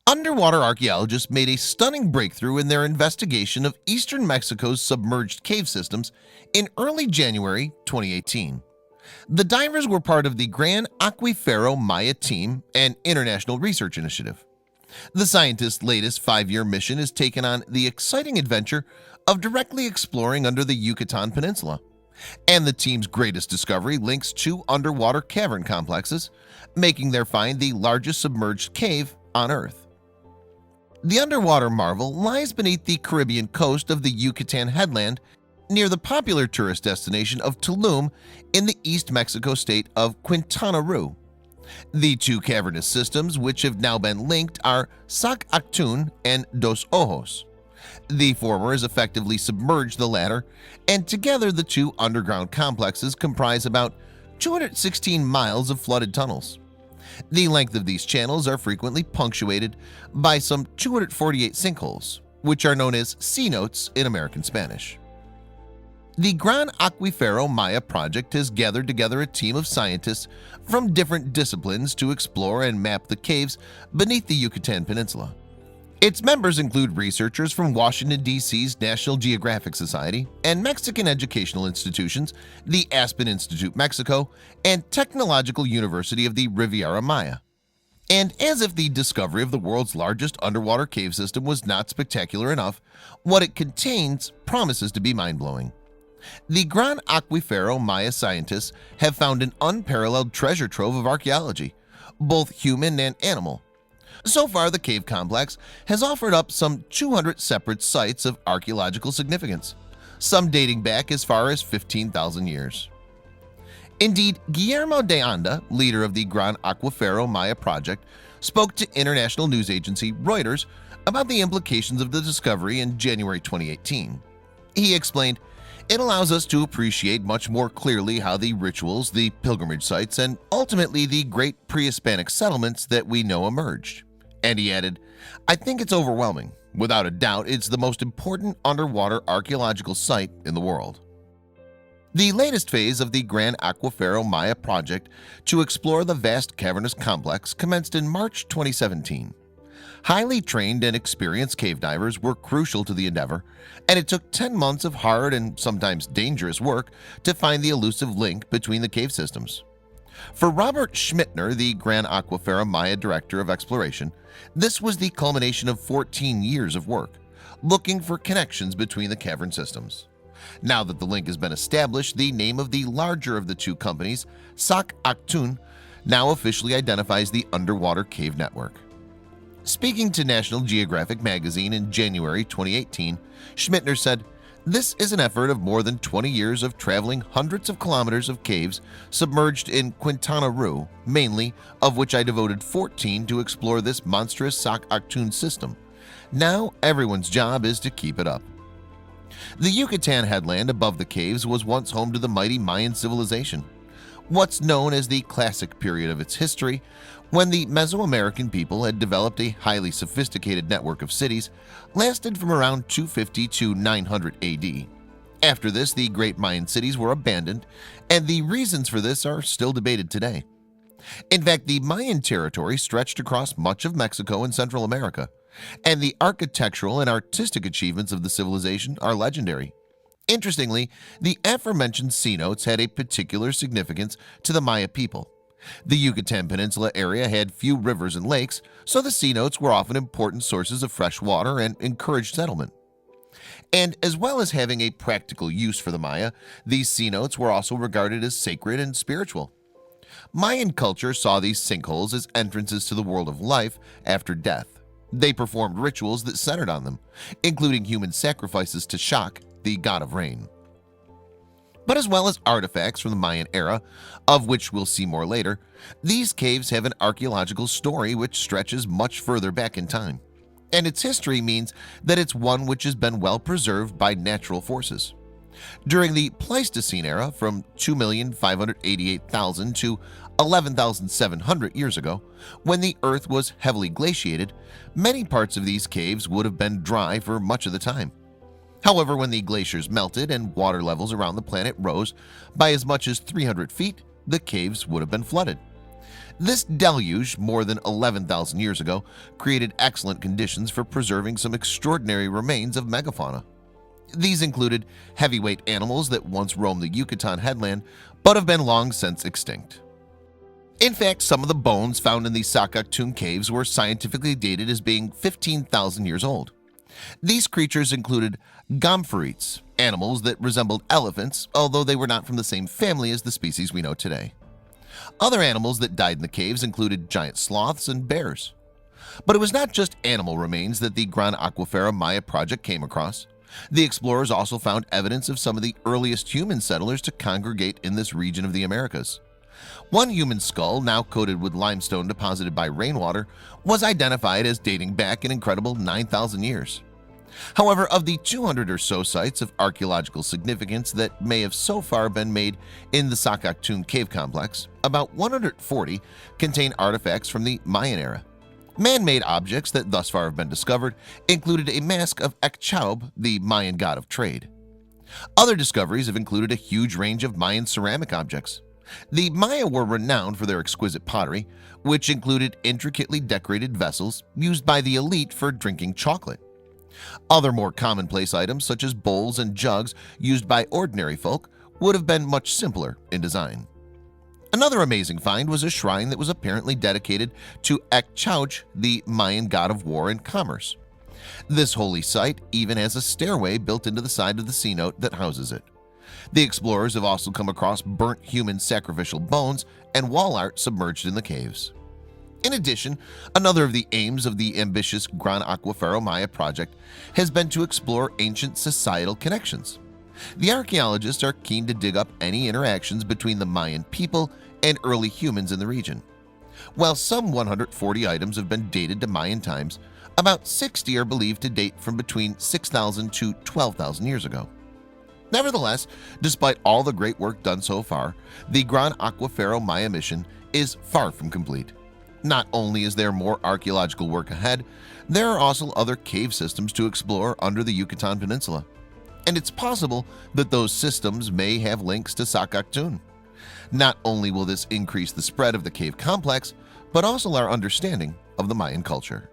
Underwater archaeologists made a stunning breakthrough in their investigation of eastern Mexico's submerged cave systems in early January 2018. The divers were part of the Gran Acuifero Maya team, an international research initiative. The scientists' latest 5-year mission has taken on the exciting adventure of directly exploring under the Yucatan Peninsula. And the team's greatest discovery links two underwater cavern complexes, making their find the largest submerged cave on Earth. The underwater marvel lies beneath the Caribbean coast of the Yucatan headland near the popular tourist destination of Tulum in the East Mexico state of Quintana Roo. The two cavernous systems which have now been linked are Sac Actun and Dos Ojos. The former has effectively submerged the latter, and together the two underground complexes comprise about 216 miles of flooded tunnels. The length of these channels are frequently punctuated by some 248 sinkholes, which are known as cenotes in American Spanish. The Gran Acuifero Maya project has gathered together a team of scientists from different disciplines to explore and map the caves beneath the Yucatan Peninsula. Its members include researchers from Washington, D.C.'s National Geographic Society and Mexican educational institutions, the Aspen Institute Mexico, and Technological University of the Riviera Maya. And as if the discovery of the world's largest underwater cave system was not spectacular enough, what it contains promises to be mind-blowing. The Gran Acuifero Maya scientists have found an unparalleled treasure trove of archaeology, both human and animal. So far, the cave complex has offered up some 200 separate sites of archaeological significance, some dating back as far as 15,000 years. Indeed, Guillermo de Anda, leader of the Gran Acuifero Maya project, spoke to international news agency Reuters about the implications of the discovery in January 2018. He explained, "It allows us to appreciate much more clearly how the rituals, the pilgrimage sites, and ultimately the great pre-Hispanic settlements that we know emerged." And he added, "I think it's overwhelming. Without a doubt, it's the most important underwater archaeological site in the world." The latest phase of the Gran Acuifero Maya project to explore the vast cavernous complex commenced in March 2017. Highly trained and experienced cave divers were crucial to the endeavor, and it took 10 months of hard and sometimes dangerous work to find the elusive link between the cave systems. For Robert Schmittner, the Gran Acuifero Maya Director of Exploration, this was the culmination of 14 years of work, looking for connections between the cavern systems. Now that the link has been established, the name of the larger of the two companies, Sac Actun, now officially identifies the underwater cave network. Speaking to National Geographic magazine in January 2018, Schmittner said, "This is an effort of more than 20 years of traveling hundreds of kilometers of caves submerged in Quintana Roo, mainly, of which I devoted 14 to explore this monstrous Sac Actun system. Now everyone's job is to keep it up." The Yucatan headland above the caves was once home to the mighty Mayan civilization, what's known as the classic period of its history, when the Mesoamerican people had developed a highly sophisticated network of cities, lasted from around 250 to 900 AD. After this, the great Mayan cities were abandoned, and the reasons for this are still debated today. In fact, the Mayan territory stretched across much of Mexico and Central America, and the architectural and artistic achievements of the civilization are legendary. Interestingly, the aforementioned cenotes had a particular significance to the Maya people. The Yucatan Peninsula area had few rivers and lakes, so the cenotes were often important sources of fresh water and encouraged settlement. And as well as having a practical use for the Maya, these cenotes were also regarded as sacred and spiritual. Mayan culture saw these sinkholes as entrances to the world of life after death. They performed rituals that centered on them, including human sacrifices to Shak, the god of rain. But as well as artifacts from the Mayan era, of which we'll see more later, these caves have an archaeological story which stretches much further back in time. And its history means that it's one which has been well preserved by natural forces. During the Pleistocene era, from 2,588,000 to 11,700 years ago, when the Earth was heavily glaciated, many parts of these caves would have been dry for much of the time. However, when the glaciers melted and water levels around the planet rose by as much as 300 feet, the caves would have been flooded. This deluge, more than 11,000 years ago, created excellent conditions for preserving some extraordinary remains of megafauna. These included heavyweight animals that once roamed the Yucatan headland but have been long since extinct. In fact, some of the bones found in the Sakaktung caves were scientifically dated as being 15,000 years old. These creatures included gomphorites, animals that resembled elephants, although they were not from the same family as the species we know today. Other animals that died in the caves included giant sloths and bears. But it was not just animal remains that the Gran Acuifero Maya project came across. The explorers also found evidence of some of the earliest human settlers to congregate in this region of the Americas. One human skull, now coated with limestone deposited by rainwater, was identified as dating back an incredible 9,000 years. However, of the 200 or so sites of archaeological significance that may have so far been made in the Sakaktung cave complex, about 140 contain artifacts from the Mayan era. Man-made objects that thus far have been discovered included a mask of Ekchaub, the Mayan god of trade. Other discoveries have included a huge range of Mayan ceramic objects. The Maya were renowned for their exquisite pottery, which included intricately decorated vessels used by the elite for drinking chocolate. Other more commonplace items, such as bowls and jugs used by ordinary folk, would have been much simpler in design. Another amazing find was a shrine that was apparently dedicated to Ekchauch, the Mayan god of war and commerce. This holy site even has a stairway built into the side of the cenote that houses it. The explorers have also come across burnt human sacrificial bones and wall art submerged in the caves. In addition, another of the aims of the ambitious Gran Acuifero Maya project has been to explore ancient societal connections. The archaeologists are keen to dig up any interactions between the Mayan people and early humans in the region. While some 140 items have been dated to Mayan times, about 60 are believed to date from between 6,000 to 12,000 years ago. Nevertheless, despite all the great work done so far, the Gran Acuifero Maya mission is far from complete. Not only is there more archaeological work ahead, there are also other cave systems to explore under the Yucatan Peninsula. And it's possible that those systems may have links to Sakaktung. Not only will this increase the spread of the cave complex, but also our understanding of the Mayan culture.